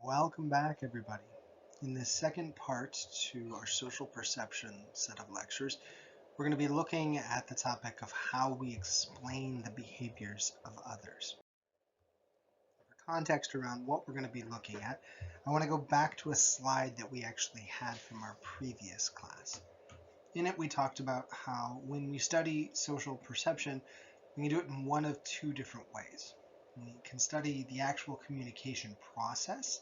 Welcome back, everybody. In this second part to our social perception set of lectures, we're going to be looking at the topic of how we explain the behaviors of others. For context around what we're going to be looking at, I want to go back to a slide that we actually had from our previous class. In it, we talked about how when we study social perception, we can do it in one of two different ways. We can study the actual communication process,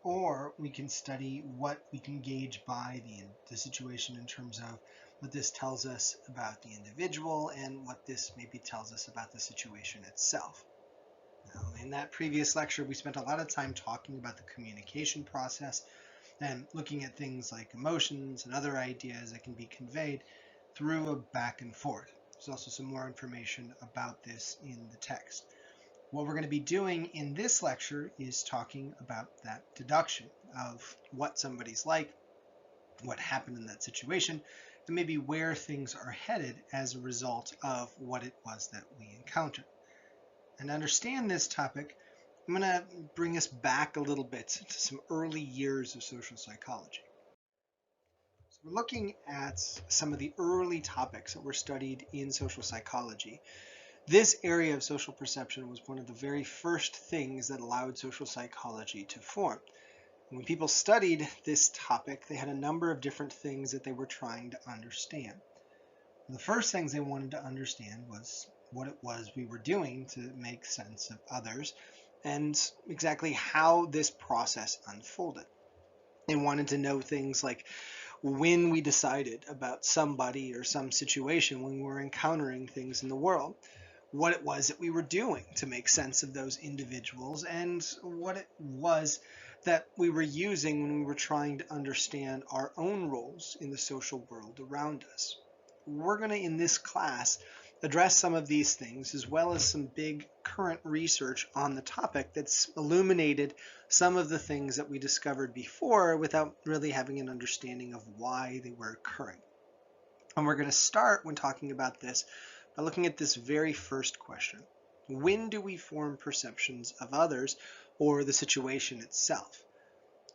or we can study what we can gauge by the situation in terms of what this tells us about the individual and what this maybe tells us about the situation itself. Now, in that previous lecture, we spent a lot of time talking about the communication process and looking at things like emotions and other ideas that can be conveyed through a back and forth. There's also some more information about this in the text. What we're going to be doing in this lecture is talking about that deduction of what somebody's like, what happened in that situation, and maybe where things are headed as a result of what it was that we encountered. And to understand this topic, I'm going to bring us back a little bit to some early years of social psychology. So we're looking at some of the early topics that were studied in social psychology. This area of social perception was one of the very first things that allowed social psychology to form. And when people studied this topic, they had a number of different things that they were trying to understand. And the first things they wanted to understand was what it was we were doing to make sense of others and exactly how this process unfolded. They wanted to know things like when we decided about somebody or some situation when we were encountering things in the world, what it was that we were doing to make sense of those individuals, and what it was that we were using when we were trying to understand our own roles in the social world around us. We're going to, in this class, address some of these things as well as some big current research on the topic that's illuminated some of the things that we discovered before without really having an understanding of why they were occurring. And we're going to start when talking about this by looking at this very first question. When do we form perceptions of others or the situation itself?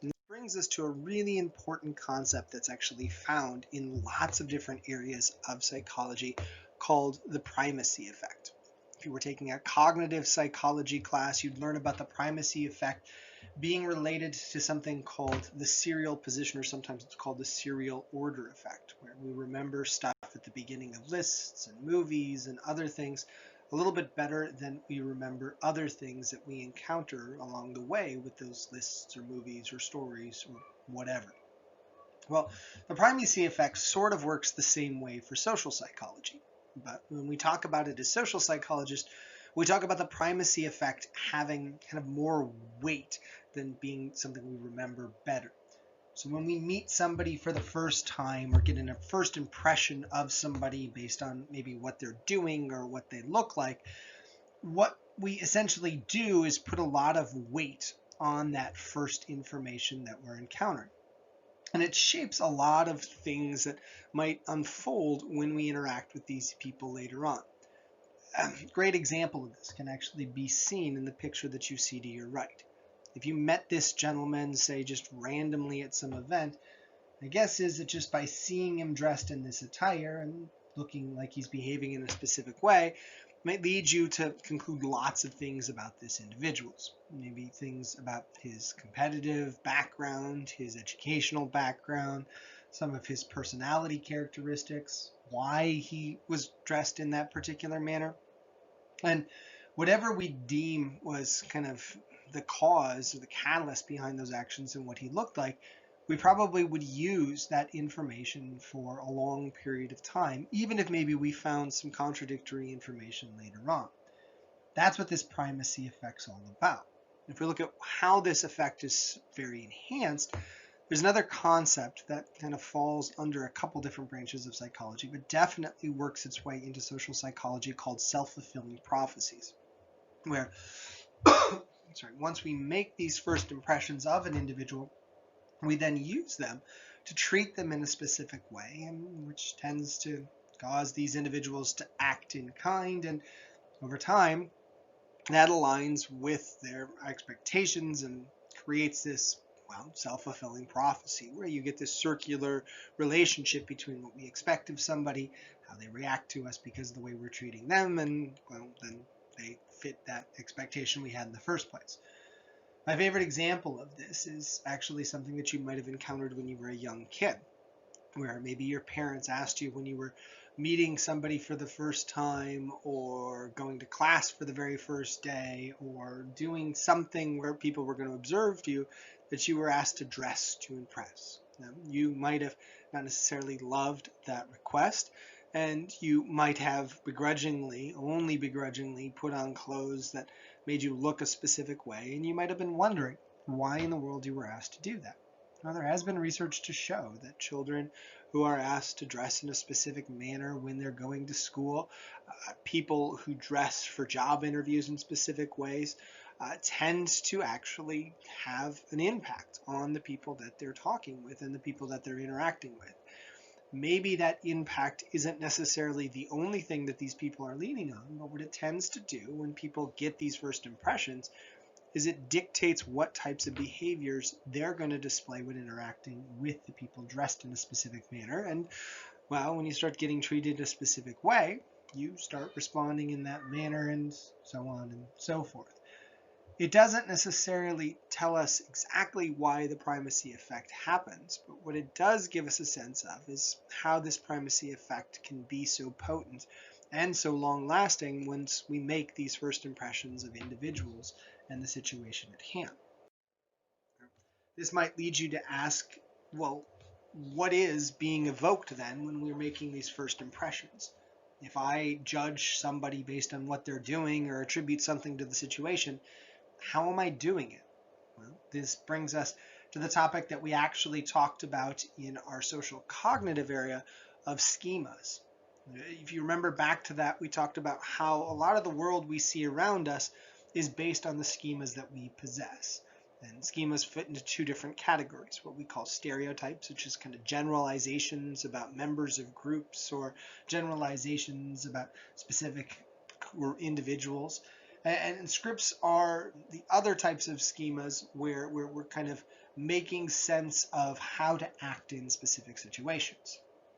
And this brings us to a really important concept that's actually found in lots of different areas of psychology called the primacy effect. If you were taking a cognitive psychology class, you'd learn about the primacy effect being related to something called the serial position, or sometimes it's called the serial order effect, where we remember stuff at the beginning of lists and movies and other things a little bit better than we remember other things that we encounter along the way with those lists or movies or stories or whatever. Well, the primacy effect sort of works the same way for social psychology. But when we talk about it as social psychologists, we talk about the primacy effect having kind of more weight than being something we remember better. So when we meet somebody for the first time or get a first impression of somebody based on maybe what they're doing or what they look like, what we essentially do is put a lot of weight on that first information that we're encountering. And it shapes a lot of things that might unfold when we interact with these people later on. A great example of this can actually be seen in the picture that you see to your right. If you met this gentleman, say, just randomly at some event, my guess is that just by seeing him dressed in this attire and looking like he's behaving in a specific way might lead you to conclude lots of things about this individual. Maybe things about his competitive background, his educational background, some of his personality characteristics, why he was dressed in that particular manner. And whatever we deem was kind of the cause or the catalyst behind those actions and what he looked like, we probably would use that information for a long period of time, even if maybe we found some contradictory information later on. That's what this primacy effect's all about. If we look at how this effect is very enhanced, there's another concept that kind of falls under a couple different branches of psychology, but definitely works its way into social psychology, called self-fulfilling prophecies, where once we make these first impressions of an individual, we then use them to treat them in a specific way, which tends to cause these individuals to act in kind, and over time that aligns with their expectations and creates this, well, self-fulfilling prophecy where you get this circular relationship between what we expect of somebody, how they react to us because of the way we're treating them, and, well, then they fit that expectation we had in the first place. My favorite example of this is actually something that you might have encountered when you were a young kid, where maybe your parents asked you when you were meeting somebody for the first time, or going to class for the very first day, or doing something where people were going to observe you, that you were asked to dress to impress. Now, you might have not necessarily loved that request, and you might have begrudgingly, only begrudgingly, put on clothes that made you look a specific way, and you might have been wondering why in the world you were asked to do that. Now, there has been research to show that children who are asked to dress in a specific manner when they're going to school, people who dress for job interviews in specific ways, tends to actually have an impact on the people that they're talking with and the people that they're interacting with. Maybe that impact isn't necessarily the only thing that these people are leaning on, but what it tends to do when people get these first impressions is it dictates what types of behaviors they're going to display when interacting with the people dressed in a specific manner. And, well, when you start getting treated a specific way, you start responding in that manner, and so on and so forth. It doesn't necessarily tell us exactly why the primacy effect happens, but what it does give us a sense of is how this primacy effect can be so potent and so long-lasting once we make these first impressions of individuals and the situation at hand. This might lead you to ask, well, what is being evoked then when we're making these first impressions? If I judge somebody based on what they're doing or attribute something to the situation, how am I doing it? Well, this brings us to the topic that we actually talked about in our social cognitive area of schemas. If you remember back to that, we talked about how a lot of the world we see around us is based on the schemas that we possess. And schemas fit into two different categories, what we call stereotypes, which is kind of generalizations about members of groups or generalizations about specific individuals. And scripts are the other types of schemas where we're kind of making sense of how to act in specific situations.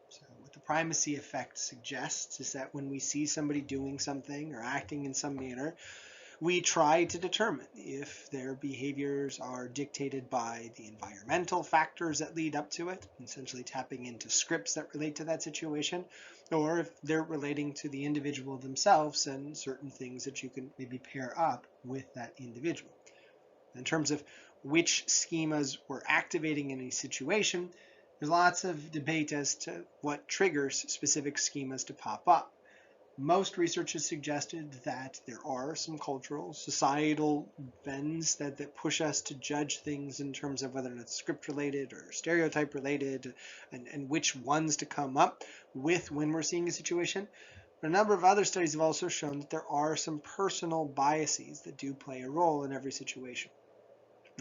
So what the primacy effect suggests is that when we see somebody doing something or acting in some manner, we try to determine if their behaviors are dictated by the environmental factors that lead up to it, essentially tapping into scripts that relate to that situation, or if they're relating to the individual themselves and certain things that you can maybe pair up with that individual. In terms of which schemas we're activating in a situation, there's lots of debate as to what triggers specific schemas to pop up. Most research has suggested that there are some cultural, societal bends that push us to judge things in terms of whether it's script related or stereotype related, and which ones to come up with when we're seeing a situation. But a number of other studies have also shown that there are some personal biases that do play a role in every situation.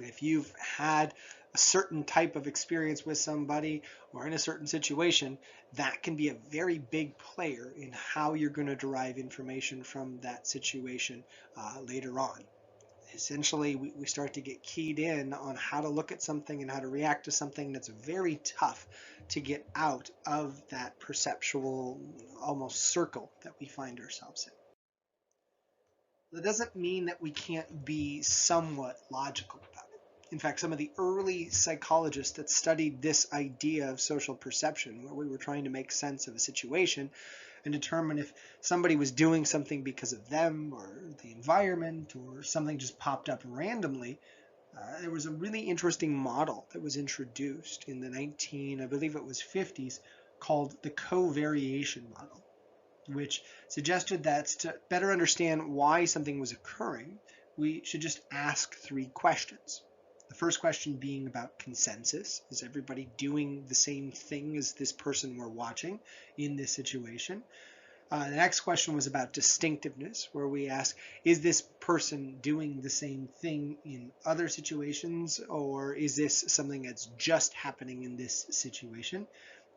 If you've had a certain type of experience with somebody or in a certain situation, that can be a very big player in how you're going to derive information from that situation later on. Essentially, we start to get keyed in on how to look at something and how to react to something that's very tough to get out of that perceptual almost circle that we find ourselves in. That doesn't mean that we can't be somewhat logical about it. In fact, some of the early psychologists that studied this idea of social perception, where we were trying to make sense of a situation and determine if somebody was doing something because of them or the environment or something just popped up randomly, there was a really interesting model that was introduced in the I believe it was 50s, called the covariation model, which suggested that to better understand why something was occurring, we should just ask three questions. The first question being about consensus. Is everybody doing the same thing as this person we're watching in this situation? The next question was about distinctiveness, where we ask, is this person doing the same thing in other situations, or is this something that's just happening in this situation?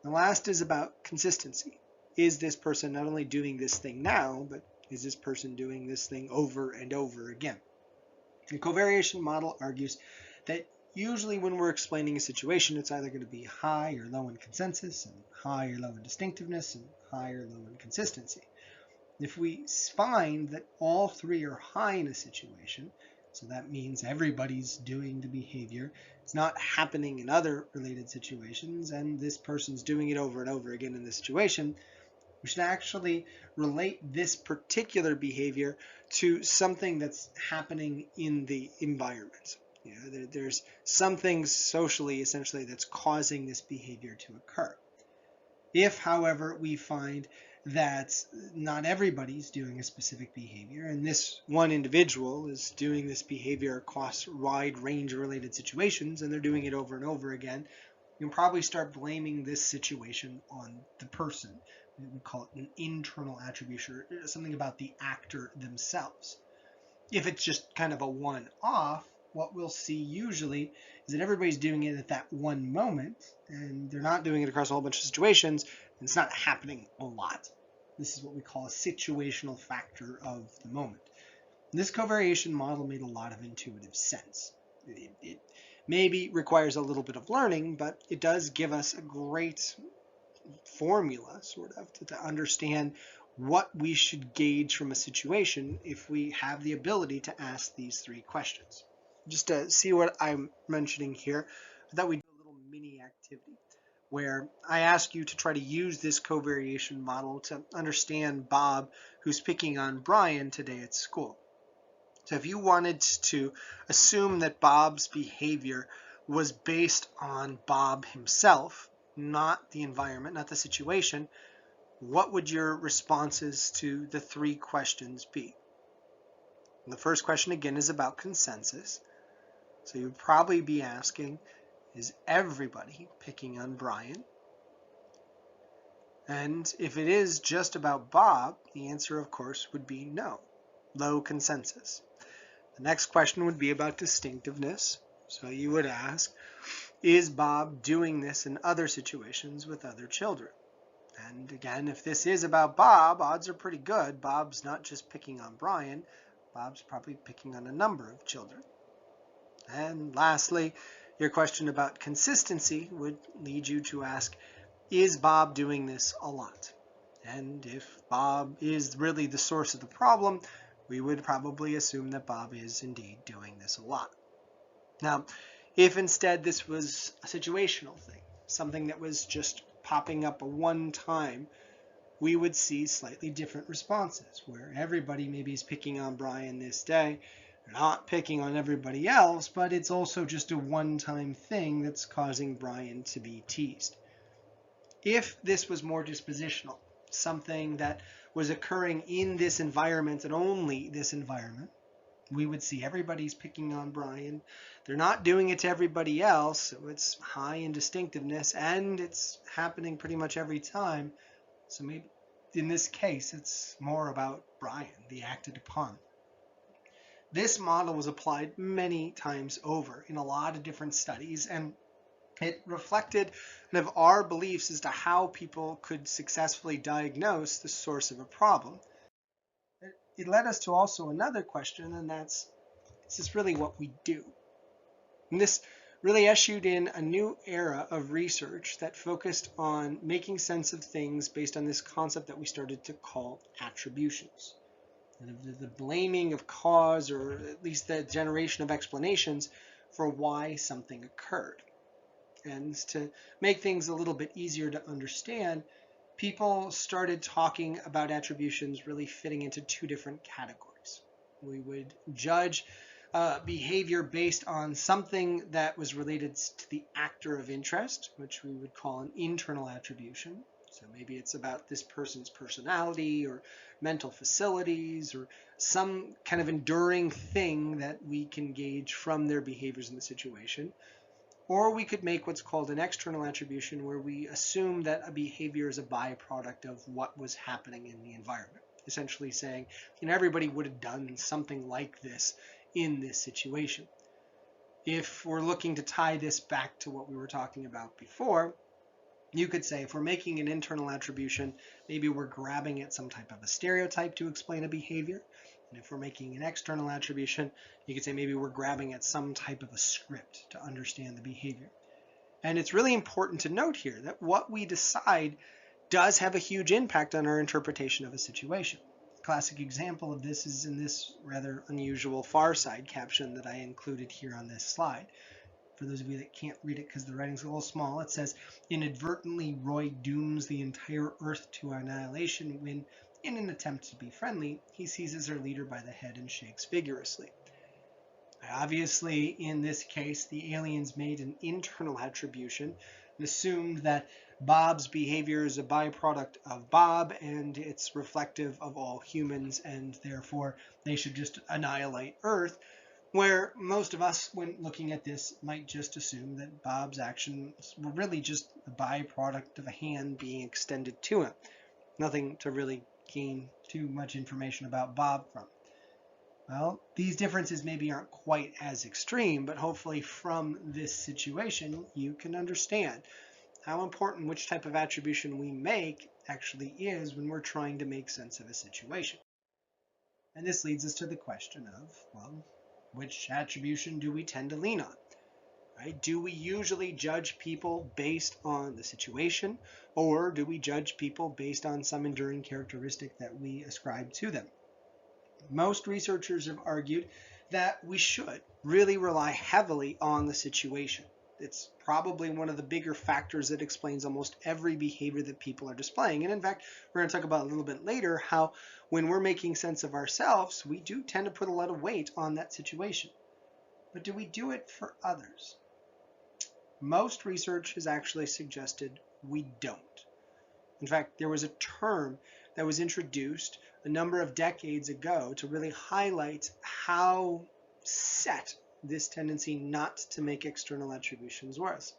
The last is about consistency. Is this person not only doing this thing now, but is this person doing this thing over and over again? The covariation model argues that usually when we're explaining a situation, it's either going to be high or low in consensus, and high or low in distinctiveness, and high or low in consistency. If we find that all three are high in a situation, so that means everybody's doing the behavior, it's not happening in other related situations, and this person's doing it over and over again in this situation, we should actually relate this particular behavior to something that's happening in the environment. There's something socially, essentially, that's causing this behavior to occur. If, however, we find that not everybody's doing a specific behavior, and this one individual is doing this behavior across a wide range of related situations, and they're doing it over and over again, you can probably start blaming this situation on the person. We call it an internal attribution, or something about the actor themselves. If it's just kind of a one-off, what we'll see usually is that everybody's doing it at that one moment, and they're not doing it across a whole bunch of situations, and it's not happening a lot. This is what we call a situational factor of the moment. This covariation model made a lot of intuitive sense. It maybe requires a little bit of learning, but it does give us a great formula, sort of, to understand what we should gauge from a situation if we have the ability to ask these three questions. Just to see what I'm mentioning here, I thought we'd do a little mini activity where I ask you to try to use this covariation model to understand Bob, who's picking on Brian today at school. So if you wanted to assume that Bob's behavior was based on Bob himself, not the environment, not the situation, what would your responses to the three questions be? And the first question, again, is about consensus. So you'd probably be asking, is everybody picking on Brian? And if it is just about Bob, the answer, of course, would be no, low consensus. The next question would be about distinctiveness. So you would ask, is Bob doing this in other situations with other children? And again, if this is about Bob, odds are pretty good. Bob's not just picking on Brian. Bob's probably picking on a number of children. And lastly, your question about consistency would lead you to ask, is Bob doing this a lot? And if Bob is really the source of the problem, we would probably assume that Bob is indeed doing this a lot. Now, if instead this was a situational thing, something that was just popping up a one time, we would see slightly different responses, where everybody maybe is picking on Brian this day, they're not picking on everybody else, but it's also just a one-time thing that's causing Brian to be teased. If this was more dispositional, something that was occurring in this environment and only this environment, we would see everybody's picking on Brian. They're not doing it to everybody else, so it's high in distinctiveness, and it's happening pretty much every time. So maybe in this case, it's more about Brian, the acted upon. This model was applied many times over in a lot of different studies, and it reflected kind of our beliefs as to how people could successfully diagnose the source of a problem. It led us to also another question, and that's, is this really what we do? And this really ushered in a new era of research that focused on making sense of things based on this concept that we started to call attributions. And the blaming of cause, or at least the generation of explanations for why something occurred. And to make things a little bit easier to understand, people started talking about attributions really fitting into two different categories. We would judge behavior based on something that was related to the actor of interest, which we would call an internal attribution. So maybe it's about this person's personality or mental facilities or some kind of enduring thing that we can gauge from their behaviors in the situation. Or we could make what's called an external attribution, where we assume that a behavior is a byproduct of what was happening in the environment. Essentially saying, everybody would have done something like this in this situation. If we're looking to tie this back to what we were talking about before, you could say if we're making an internal attribution, maybe we're grabbing at some type of a stereotype to explain a behavior. And if we're making an external attribution, you could say maybe we're grabbing at some type of a script to understand the behavior. And it's really important to note here that what we decide does have a huge impact on our interpretation of a situation. A classic example of this is in this rather unusual far side caption that I included here on this slide. For those of you that can't read it because the writing's a little small, it says, inadvertently Roy dooms the entire Earth to annihilation when, in an attempt to be friendly, he seizes her leader by the head and shakes vigorously. Obviously, in this case, the aliens made an internal attribution and assumed that Bob's behavior is a byproduct of Bob and it's reflective of all humans, and therefore they should just annihilate Earth, where most of us, when looking at this, might just assume that Bob's actions were really just a byproduct of a hand being extended to him. Nothing to really gain too much information about Bob from. Well, these differences maybe aren't quite as extreme, but hopefully from this situation you can understand how important which type of attribution we make actually is when we're trying to make sense of a situation. And this leads us to the question of, well, which attribution do we tend to lean on? Right? Do we usually judge people based on the situation, or do we judge people based on some enduring characteristic that we ascribe to them? Most researchers have argued that we should really rely heavily on the situation. It's probably one of the bigger factors that explains almost every behavior that people are displaying. And in fact, we're going to talk about a little bit later how when we're making sense of ourselves, we do tend to put a lot of weight on that situation. But do we do it for others? Most research has actually suggested we don't. In fact, there was a term that was introduced a number of decades ago to really highlight how set this tendency not to make external attributions was.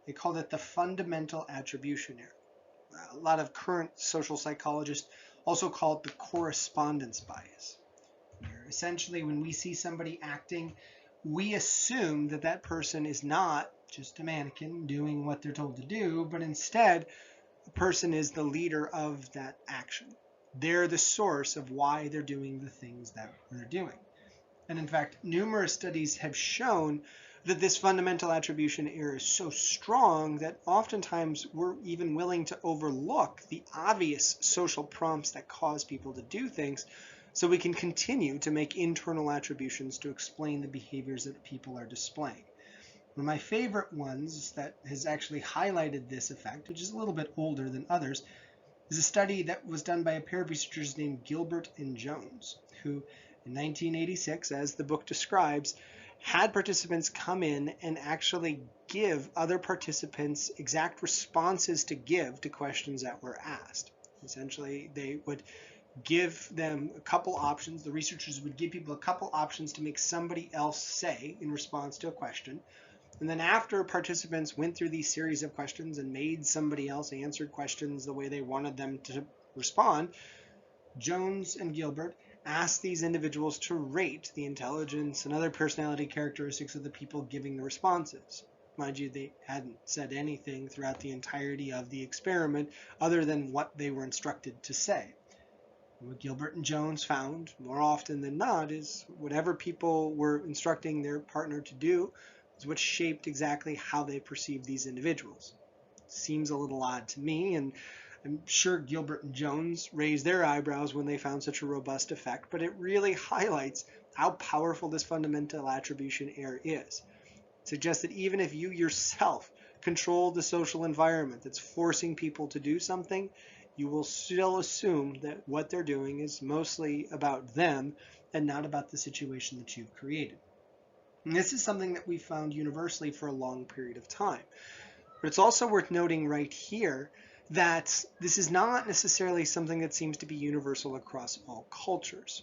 They called it the fundamental attribution error. A lot of current social psychologists also call it the correspondence bias. Where essentially, when we see somebody acting, we assume that that person is not just a mannequin doing what they're told to do, but instead the person is the leader of that action. They're the source of why they're doing the things that they're doing. And in fact, numerous studies have shown that this fundamental attribution error is so strong that oftentimes we're even willing to overlook the obvious social prompts that cause people to do things so we can continue to make internal attributions to explain the behaviors that people are displaying. One of my favorite ones that has actually highlighted this effect, which is a little bit older than others, is a study that was done by a pair of researchers named Gilbert and Jones, who in 1986, as the book describes, had participants come in and actually give other participants exact responses to give to questions that were asked. Essentially, they would give them a couple options. The researchers would give people a couple options to make somebody else say in response to a question. And then after participants went through these series of questions and made somebody else answer questions the way they wanted them to respond, Jones and Gilbert asked these individuals to rate the intelligence and other personality characteristics of the people giving the responses. Mind you, they hadn't said anything throughout the entirety of the experiment other than what they were instructed to say. What Gilbert and Jones found more often than not is whatever people were instructing their partner to do is what shaped exactly how they perceived these individuals. Seems a little odd to me, and I'm sure Gilbert and Jones raised their eyebrows when they found such a robust effect, but it really highlights how powerful this fundamental attribution error is. It suggests that even if you yourself control the social environment that's forcing people to do something, you will still assume that what they're doing is mostly about them and not about the situation that you've created. And this is something that we found universally for a long period of time. But it's also worth noting right here that this is not necessarily something that seems to be universal across all cultures.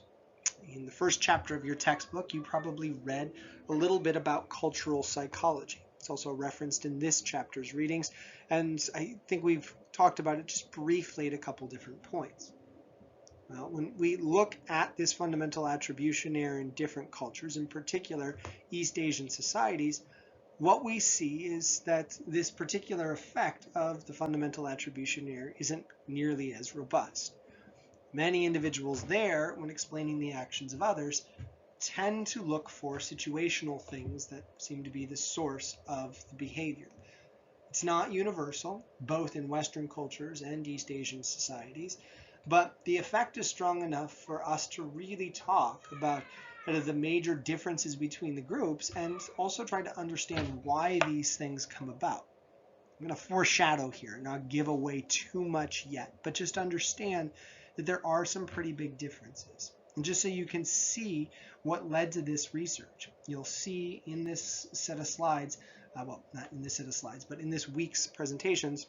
In the first chapter of your textbook, you probably read a little bit about cultural psychology. It's also referenced in this chapter's readings, and I think we've talked about it just briefly at a couple different points. Well, when we look at this fundamental attribution error in different cultures, in particular East Asian societies, what we see is that this particular effect of the fundamental attribution error isn't nearly as robust. Many individuals there, when explaining the actions of others, tend to look for situational things that seem to be the source of the behavior. It's not universal, both in Western cultures and East Asian societies, but the effect is strong enough for us to really talk about the major differences between the groups and also try to understand why these things come about. I'm going to foreshadow here, not give away too much yet, but just understand that there are some pretty big differences. And just so you can see what led to this research, you'll see in this set of slides, well, not in this set of slides, but in this week's presentations,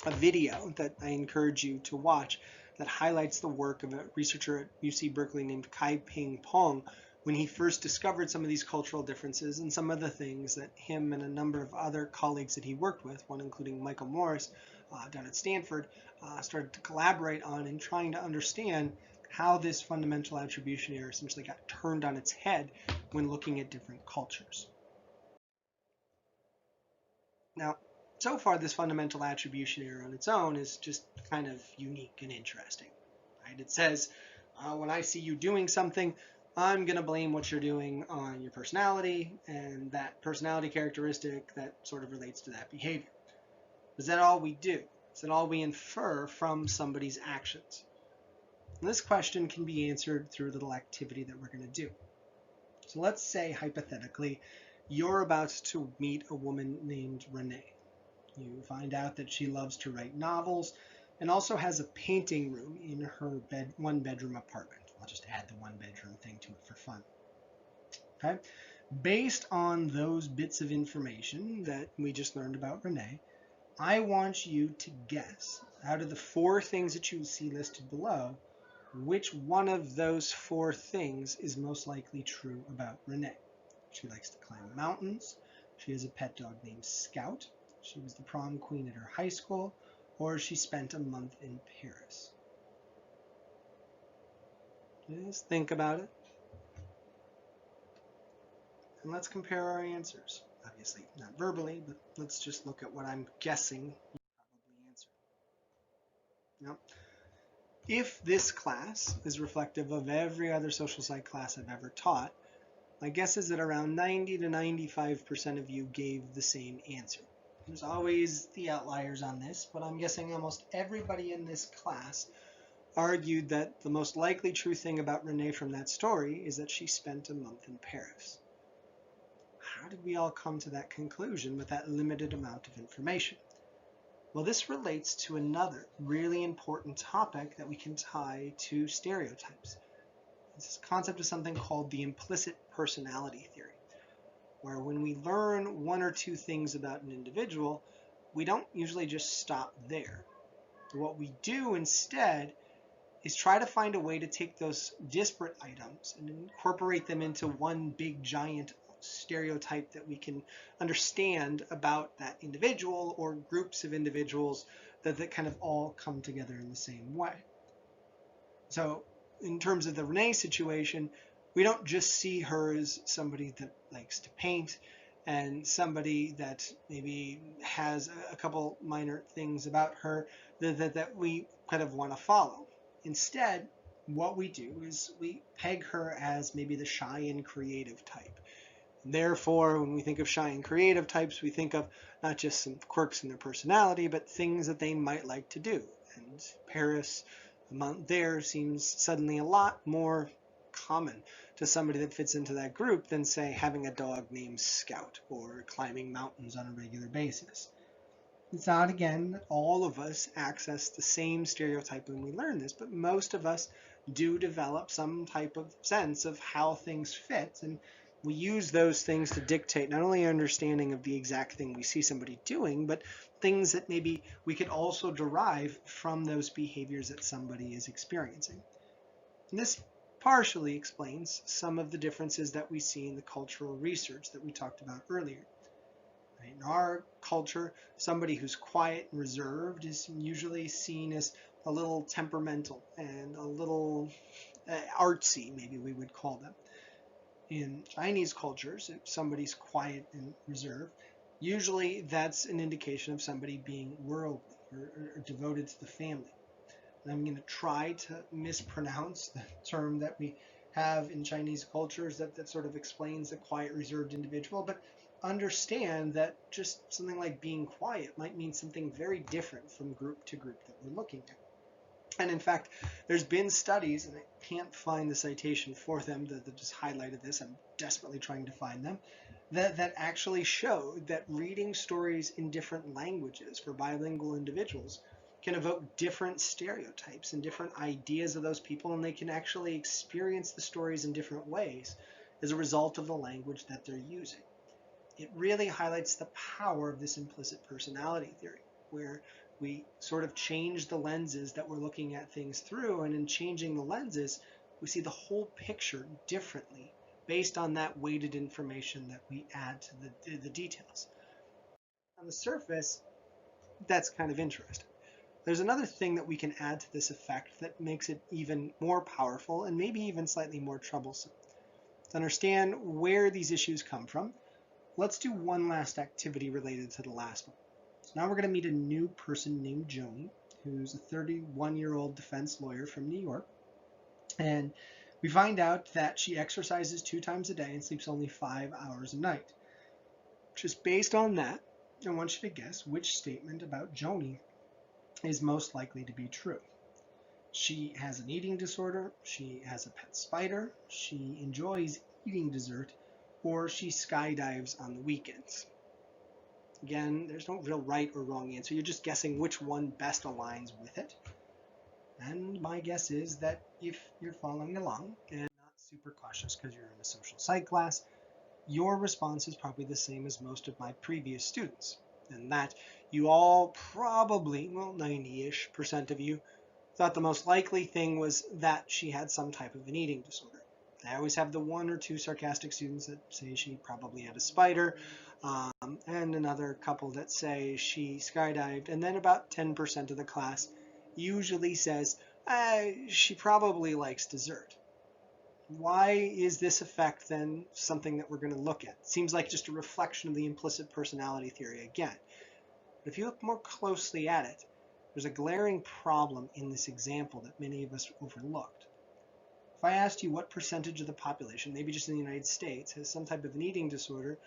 a video that I encourage you to watch that highlights the work of a researcher at UC Berkeley named Kai-Ping Pong when he first discovered some of these cultural differences and some of the things that him and a number of other colleagues that he worked with, one including Michael Morris down at Stanford, started to collaborate on in trying to understand how this fundamental attribution error essentially got turned on its head when looking at different cultures. Now, so far, this fundamental attribution error on its own is just kind of unique and interesting. Right? It says, when I see you doing something, I'm going to blame what you're doing on your personality and that personality characteristic that sort of relates to that behavior. Is that all we do? Is that all we infer from somebody's actions? And this question can be answered through a little activity that we're going to do. So let's say, hypothetically, you're about to meet a woman named Renee. You find out that she loves to write novels and also has a painting room in her one-bedroom apartment. I'll just add the one-bedroom thing to it for fun. Okay? Based on those bits of information that we just learned about Renee, I want you to guess, out of the 4 things that you see listed below, which one of those 4 things is most likely true about Renee. She likes to climb mountains. She has a pet dog named Scout. She was the prom queen at her high school, or she spent a month in Paris. Just think about it. And let's compare our answers. Obviously, not verbally, but let's just look at what I'm guessing you probably answered. Now, if this class is reflective of every other social psych class I've ever taught, my guess is that around 90 to 95% of you gave the same answer. There's always the outliers on this, but I'm guessing almost everybody in this class argued that the most likely true thing about Renee from that story is that she spent a month in Paris. How did we all come to that conclusion with that limited amount of information? Well, this relates to another really important topic that we can tie to stereotypes. This concept of something called the implicit personality theory, where when we learn 1 or 2 things about an individual, we don't usually just stop there. What we do instead is try to find a way to take those disparate items and incorporate them into one big giant stereotype that we can understand about that individual or groups of individuals that kind of all come together in the same way. So in terms of the Renee situation, we don't just see her as somebody that likes to paint and somebody that maybe has a couple minor things about her that we kind of want to follow. Instead, what we do is we peg her as maybe the shy and creative type. Therefore, when we think of shy and creative types, we think of not just some quirks in their personality, but things that they might like to do. And Paris, a month there, seems suddenly a lot more common to somebody that fits into that group than, say, having a dog named Scout or climbing mountains on a regular basis. It's not, again, that all of us access the same stereotype when we learn this, but most of us do develop some type of sense of how things fit, and we use those things to dictate not only our understanding of the exact thing we see somebody doing, but things that maybe we could also derive from those behaviors that somebody is experiencing. And this partially explains some of the differences that we see in the cultural research that we talked about earlier. In our culture, somebody who's quiet and reserved is usually seen as a little temperamental and a little artsy, maybe we would call them. In Chinese cultures, if somebody's quiet and reserved, usually that's an indication of somebody being worldly or devoted to the family. And I'm going to try to mispronounce the term that we have in Chinese cultures that sort of explains the quiet, reserved individual, but understand that just something like being quiet might mean something very different from group to group that we're looking at. And in fact, there's been studies, and I can't find the citation for them that just highlighted this. I'm desperately trying to find them, that actually showed that reading stories in different languages for bilingual individuals can evoke different stereotypes and different ideas of those people, and they can actually experience the stories in different ways as a result of the language that they're using. It really highlights the power of this implicit personality theory, where we sort of change the lenses that we're looking at things through, and in changing the lenses, we see the whole picture differently based on that weighted information that we add to the details. On the surface, that's kind of interesting. There's another thing that we can add to this effect that makes it even more powerful and maybe even slightly more troublesome. To understand where these issues come from, let's do one last activity related to the last one. So now we're going to meet a new person named Joni, who's a 31-year-old defense lawyer from New York. And we find out that she exercises 2 times a day and sleeps only 5 hours a night. Just based on that, I want you to guess which statement about Joni is most likely to be true. She has an eating disorder, she has a pet spider, she enjoys eating dessert, or she skydives on the weekends. Again, there's no real right or wrong answer. You're just guessing which one best aligns with it. And my guess is that if you're following along and not super cautious because you're in a social psych class, your response is probably the same as most of my previous students. And that you all probably, well, 90-ish% of you, thought the most likely thing was that she had some type of an eating disorder. I always have the 1 or 2 sarcastic students that say she probably had a spider, and another couple that say she skydived, and then about 10% of the class usually says she probably likes dessert. Why is this effect then something that we're going to look at? It seems like just a reflection of the implicit personality theory again. But if you look more closely at it, there's a glaring problem in this example that many of us overlooked. If I asked you what percentage of the population, maybe just in the United States, has some type of an eating disorder,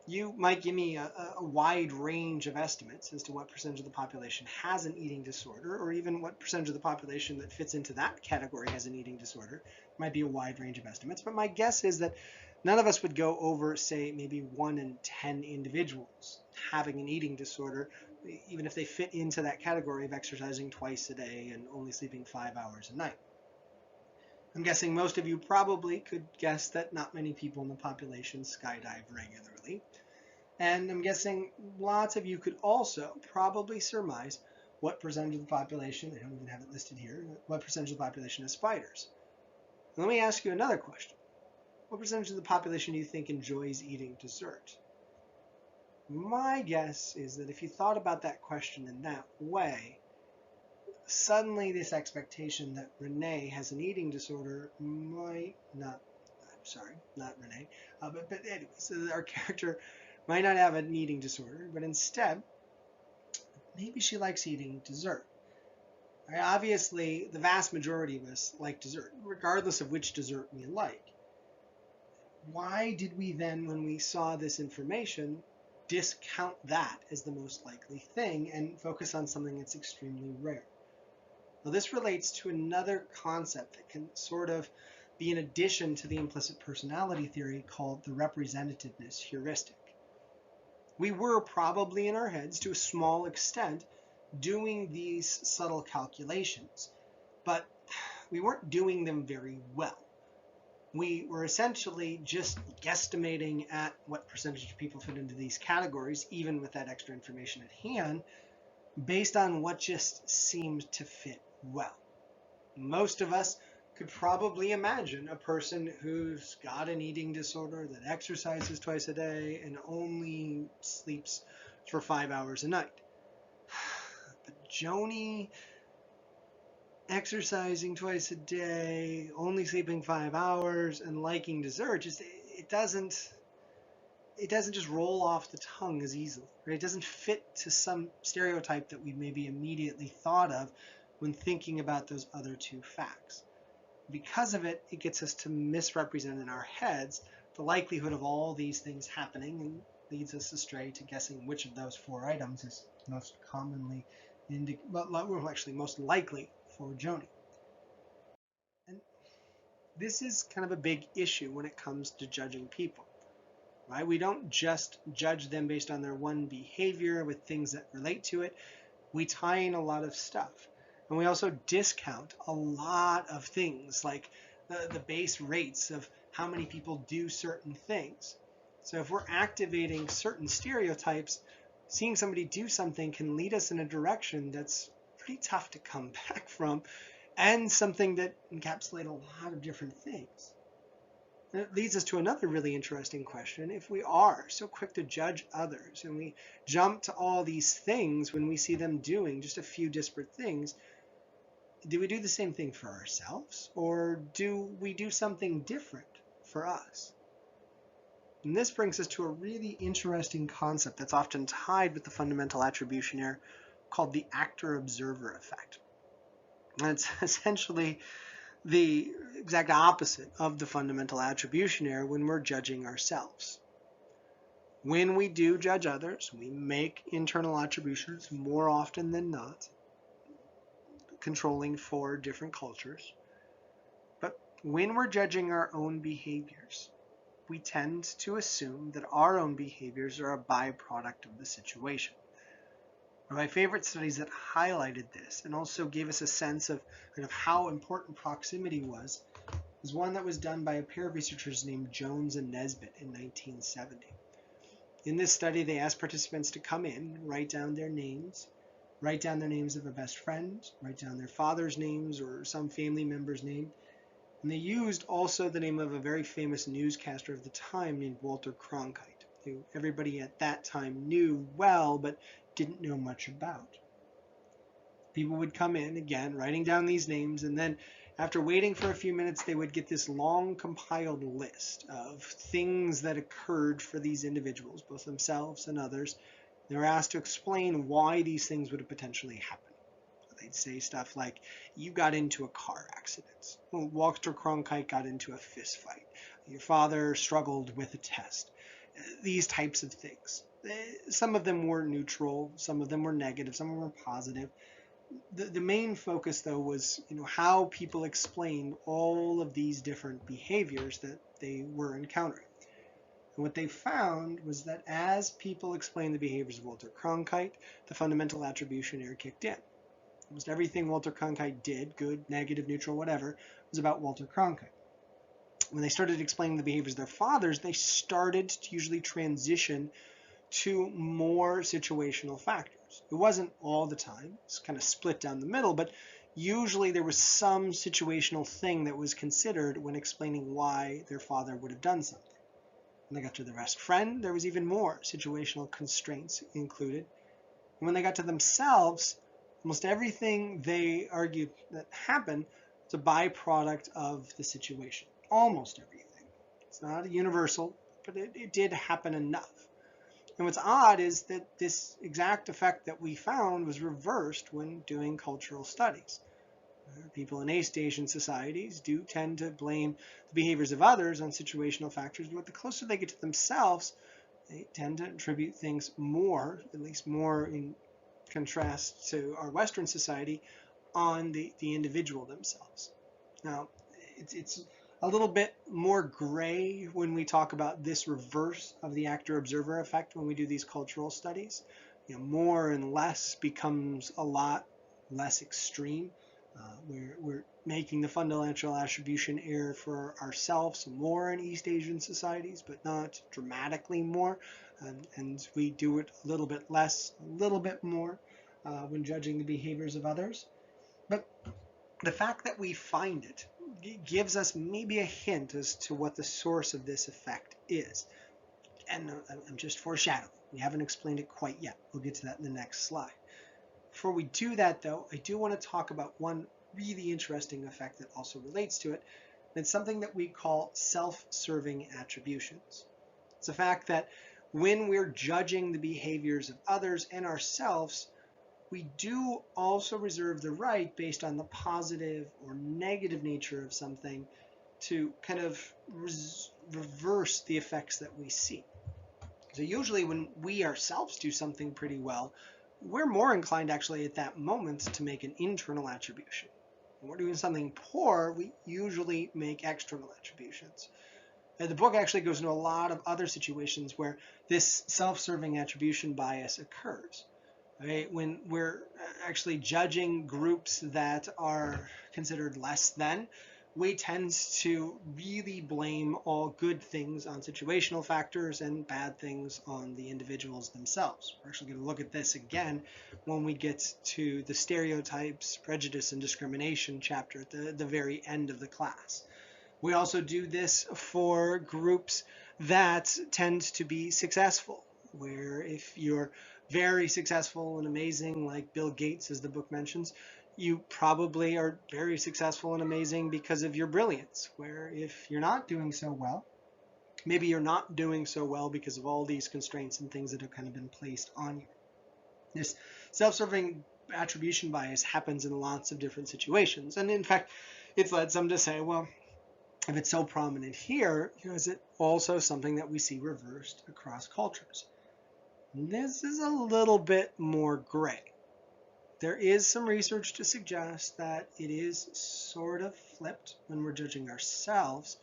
you might give me a wide range of estimates as to what percentage of the population has an eating disorder, or even what percentage of the population that fits into that category has an eating disorder. It might be a wide range of estimates, but my guess is that none of us would go over, say, maybe 1 in 10 individuals having an eating disorder, even if they fit into that category of exercising twice a day and only sleeping 5 hours a night. I'm guessing most of you probably could guess that not many people in the population skydive regularly. And I'm guessing lots of you could also probably surmise what percentage of the population, I don't even have it listed here, what percentage of the population has spiders. Let me ask you another question. What percentage of the population do you think enjoys eating dessert? My guess is that if you thought about that question in that way, suddenly this expectation that Renee has an eating disorder might not, I'm sorry, not Renee, but anyway, so our character might not have an eating disorder, but instead, maybe she likes eating dessert. Right? Obviously, the vast majority of us like dessert, regardless of which dessert we like. Why did we then, when we saw this information, discount that as the most likely thing and focus on something that's extremely rare? Now, this relates to another concept that can sort of be an addition to the implicit personality theory called the representativeness heuristic. We were probably in our heads, to a small extent, doing these subtle calculations, but we weren't doing them very well. We were essentially just guesstimating at what percentage of people fit into these categories, even with that extra information at hand, based on what just seemed to fit well. Most of us could probably imagine a person who's got an eating disorder, that exercises twice a day, and only sleeps for 5 hours a night. But Joni, exercising twice a day, only sleeping 5 hours, and liking dessert, just it doesn't just roll off the tongue as easily. Right? It doesn't fit to some stereotype that we maybe immediately thought of when thinking about those other two facts. Because of it, it gets us to misrepresent in our heads the likelihood of all these things happening and leads us astray to guessing which of those four items is most commonly, actually most likely for Joni. And this is kind of a big issue when it comes to judging people, right? We don't just judge them based on their one behavior with things that relate to it. We tie in a lot of stuff. And we also discount a lot of things, like the base rates of how many people do certain things. So if we're activating certain stereotypes, seeing somebody do something can lead us in a direction that's pretty tough to come back from, and something that encapsulates a lot of different things. And it leads us to another really interesting question. If we are so quick to judge others and we jump to all these things when we see them doing just a few disparate things, do we do the same thing for ourselves, or do we do something different for us? And this brings us to a really interesting concept that's often tied with the fundamental attribution error called the actor-observer effect. And it's essentially the exact opposite of the fundamental attribution error when we're judging ourselves. When we do judge others, we make internal attributions more often than not, controlling for different cultures. But when we're judging our own behaviors, we tend to assume that our own behaviors are a byproduct of the situation. One of my favorite studies that highlighted this and also gave us a sense of kind of how important proximity was one that was done by a pair of researchers named Jones and Nesbitt in 1970. In this study, they asked participants to come in, write down their names of a best friend, write down their father's names or some family member's name, and they used also the name of a very famous newscaster of the time named Walter Cronkite, who everybody at that time knew well but didn't know much about. People would come in, again, writing down these names, and then after waiting for a few minutes, they would get this long compiled list of things that occurred for these individuals, both themselves and others. They were asked to explain why these things would have potentially happened. They'd say stuff like, you got into a car accident. Walter Cronkite got into a fist fight. Your father struggled with a test. These types of things. Some of them were neutral, some of them were negative, some of them were positive. The main focus, though, was how people explained all of these different behaviors that they were encountering. And what they found was that as people explained the behaviors of Walter Cronkite, the fundamental attribution error kicked in. Almost everything Walter Cronkite did, good, negative, neutral, whatever, was about Walter Cronkite. When they started explaining the behaviors of their fathers, they started to usually transition to more situational factors. It wasn't all the time. It's kind of split down the middle, but usually there was some situational thing that was considered when explaining why their father would have done something. When they got to their best friend, there was even more situational constraints included. And when they got to themselves, almost everything they argued that happened was a byproduct of the situation. Almost everything. It's not universal, but it did happen enough. And what's odd is that this exact effect that we found was reversed when doing cultural studies. People in East Asian societies do tend to blame the behaviors of others on situational factors, but the closer they get to themselves, they tend to attribute things more, at least more in contrast to our Western society, on the individual themselves. Now, it's a little bit more gray when we talk about this reverse of the actor-observer effect when we do these cultural studies. More and less becomes a lot less extreme. We're making the fundamental attribution error for ourselves more in East Asian societies, but not dramatically more. And we do it a little bit less, a little bit more when judging the behaviors of others. But the fact that we find it gives us maybe a hint as to what the source of this effect is. And I'm just foreshadowing. We haven't explained it quite yet. We'll get to that in the next slide. Before we do that, though, I do want to talk about one really interesting effect that also relates to it. And it's something that we call self-serving attributions. It's the fact that when we're judging the behaviors of others and ourselves, we do also reserve the right, based on the positive or negative nature of something, to kind of reverse the effects that we see. So usually when we ourselves do something pretty well, we're more inclined actually at that moment to make an internal attribution. When we're doing something poor, we usually make external attributions. And the book actually goes into a lot of other situations where this self-serving attribution bias occurs. Right? When we're actually judging groups that are considered less than, we tend to really blame all good things on situational factors and bad things on the individuals themselves. We're actually going to look at this again when we get to the stereotypes, prejudice, and discrimination chapter at the very end of the class. We also do this for groups that tend to be successful, where if you're very successful and amazing, like Bill Gates, as the book mentions, you probably are very successful and amazing because of your brilliance. Where if you're not doing so well, maybe you're not doing so well because of all these constraints and things that have kind of been placed on you. This self-serving attribution bias happens in lots of different situations. And in fact, it's led some to say, well, if it's so prominent here, is it also something that we see reversed across cultures? This is a little bit more gray. There is some research to suggest that it is sort of flipped when we're judging ourselves,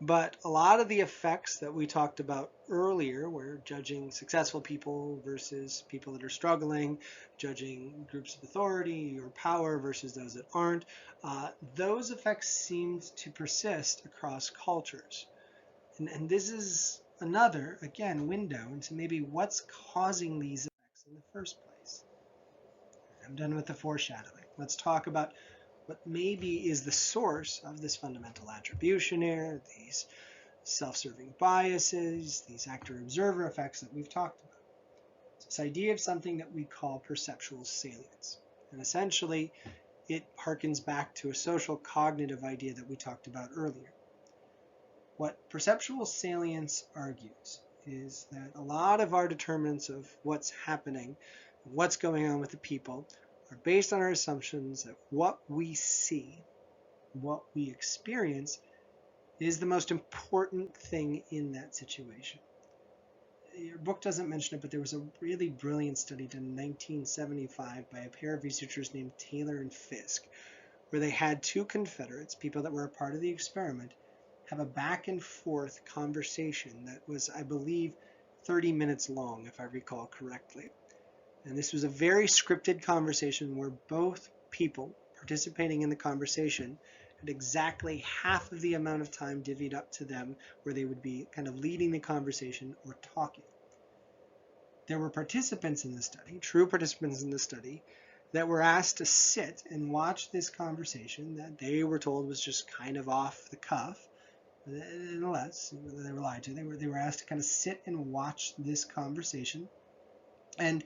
but a lot of the effects that we talked about earlier, where judging successful people versus people that are struggling, judging groups of authority or power versus those that aren't, those effects seem to persist across cultures. And this is another, again, window into maybe what's causing these effects in the first place. I'm done with the foreshadowing. Let's talk about what maybe is the source of this fundamental attribution error, these self-serving biases, these actor-observer effects that we've talked about. It's this idea of something that we call perceptual salience. And essentially, it harkens back to a social cognitive idea that we talked about earlier. What perceptual salience argues is that a lot of our determinants of what's happening, what's going on with the people, are based on our assumptions that what we see, what we experience, is the most important thing in that situation. Your book doesn't mention it, but there was a really brilliant study done in 1975 by a pair of researchers named Taylor and Fisk, where they had two Confederates, people that were a part of the experiment, have a back and forth conversation that was, I believe, 30 minutes long, if I recall correctly. And this was a very scripted conversation where both people participating in the conversation had exactly half of the amount of time divvied up to them, where they would be kind of leading the conversation or talking. There were participants in the study, true participants in the study, that were asked to sit and watch this conversation that they were told was just kind of off the cuff. Nonetheless, they were lied to. They were asked to kind of sit and watch this conversation and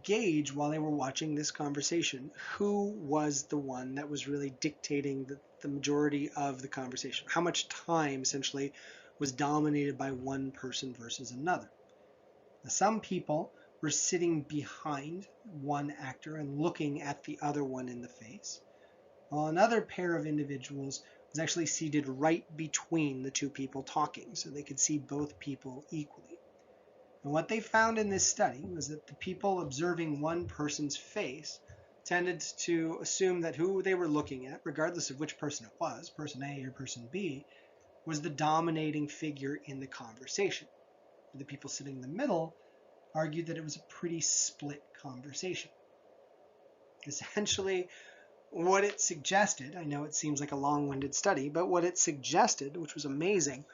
gauge, while they were watching this conversation, who was the one that was really dictating the majority of the conversation. How much time essentially was dominated by one person versus another. Now, some people were sitting behind one actor and looking at the other one in the face, while another pair of individuals was actually seated right between the two people talking, so they could see both people equally. And what they found in this study was that the people observing one person's face tended to assume that who they were looking at, regardless of which person it was, person A or person B, was the dominating figure in the conversation. The people sitting in the middle argued that it was a pretty split conversation. Essentially, what it suggested, I know it seems like a long-winded study, but what it suggested, which was amazing,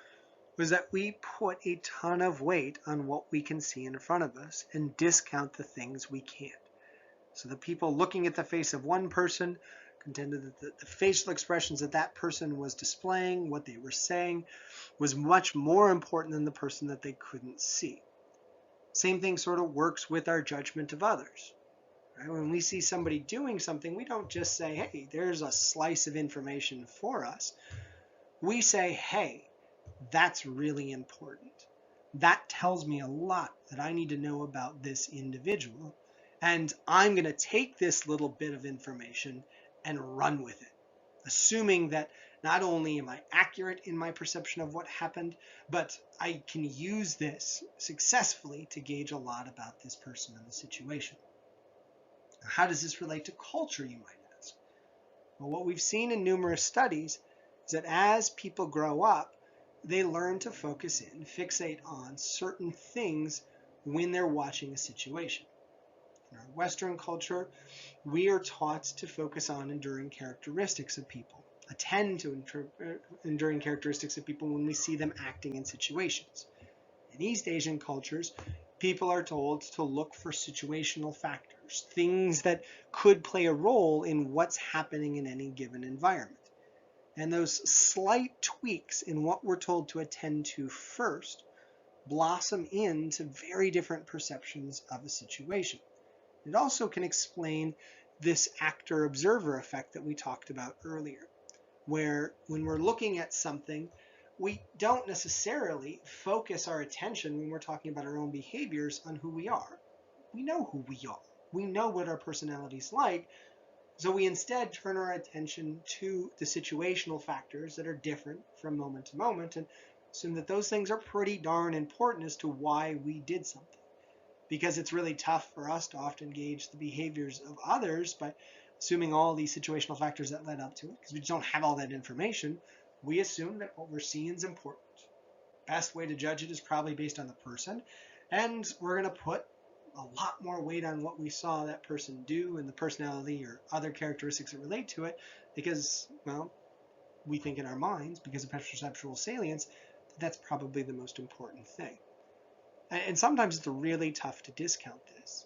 was that we put a ton of weight on what we can see in front of us and discount the things we can't. So the people looking at the face of one person contended that the facial expressions that that person was displaying, what they were saying, was much more important than the person that they couldn't see. Same thing sort of works with our judgment of others. Right? When we see somebody doing something, we don't just say, hey, there's a slice of information for us. We say, hey, that's really important. That tells me a lot that I need to know about this individual. And I'm going to take this little bit of information and run with it, assuming that not only am I accurate in my perception of what happened, but I can use this successfully to gauge a lot about this person and the situation. Now, how does this relate to culture, you might ask? Well, what we've seen in numerous studies is that as people grow up, they learn to focus in, fixate on certain things when they're watching a situation. In our Western culture, we are taught to focus on enduring characteristics of people, attend to enduring characteristics of people when we see them acting in situations. In East Asian cultures, people are told to look for situational factors, things that could play a role in what's happening in any given environment. And those slight tweaks in what we're told to attend to first blossom into very different perceptions of a situation. It also can explain this actor-observer effect that we talked about earlier, where when we're looking at something, we don't necessarily focus our attention when we're talking about our own behaviors on who we are. We know who we are. We know what our personality's like, so we instead turn our attention to the situational factors that are different from moment to moment and assume that those things are pretty darn important as to why we did something. Because it's really tough for us to often gauge the behaviors of others by assuming all these situational factors that led up to it, because we just don't have all that information, we assume that what we're seeing is important. Best way to judge it is probably based on the person, and we're going to put a lot more weight on what we saw that person do and the personality or other characteristics that relate to it, because, well, we think in our minds, because of perceptual salience, that's probably the most important thing. And sometimes it's really tough to discount this.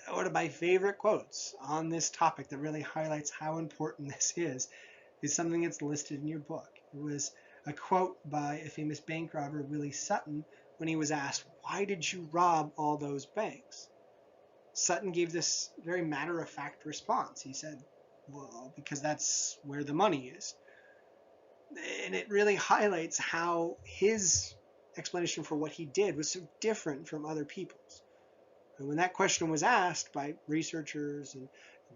One of my favorite quotes on this topic that really highlights how important this is something that's listed in your book. It was a quote by a famous bank robber, Willie Sutton, when he was asked, "Why did you rob all those banks?" Sutton gave this very matter-of-fact response. He said, "Well, because that's where the money is." And it really highlights how his explanation for what he did was so different from other people's. And when that question was asked by researchers and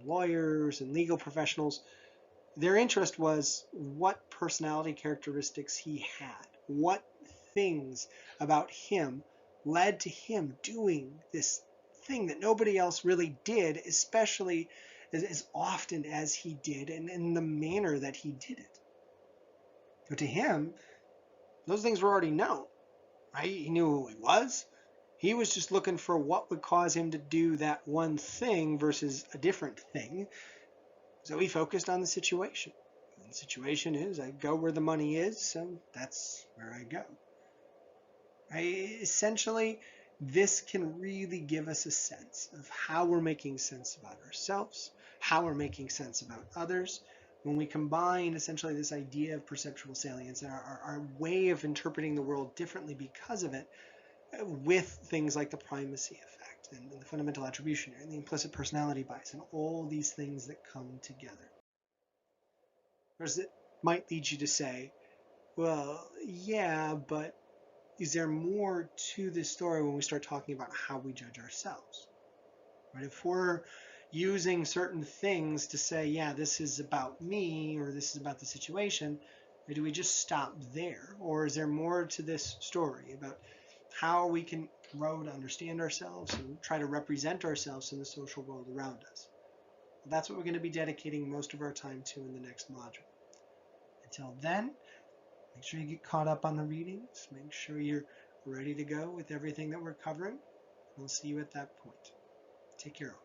lawyers and legal professionals, their interest was what personality characteristics he had, what things about him led to him doing this thing that nobody else really did, especially as often as he did and in the manner that he did it. But to him, those things were already known, right? He knew who he was. He was just looking for what would cause him to do that one thing versus a different thing. So he focused on the situation. And the situation is, I go where the money is, so that's where I go. Essentially, this can really give us a sense of how we're making sense about ourselves, how we're making sense about others, when we combine essentially this idea of perceptual salience and our way of interpreting the world differently because of it, with things like the primacy effect and the fundamental attribution and the implicit personality bias and all these things that come together. Whereas it might lead you to say, well, yeah, but is there more to this story when we start talking about how we judge ourselves? Right? If we're using certain things to say, yeah, this is about me or this is about the situation, or do we just stop there? Or is there more to this story about how we can grow to understand ourselves and try to represent ourselves in the social world around us? Well, that's what we're going to be dedicating most of our time to in the next module. Until then, make sure you get caught up on the readings. Make sure you're ready to go with everything that we're covering. We'll see you at that point. Take care.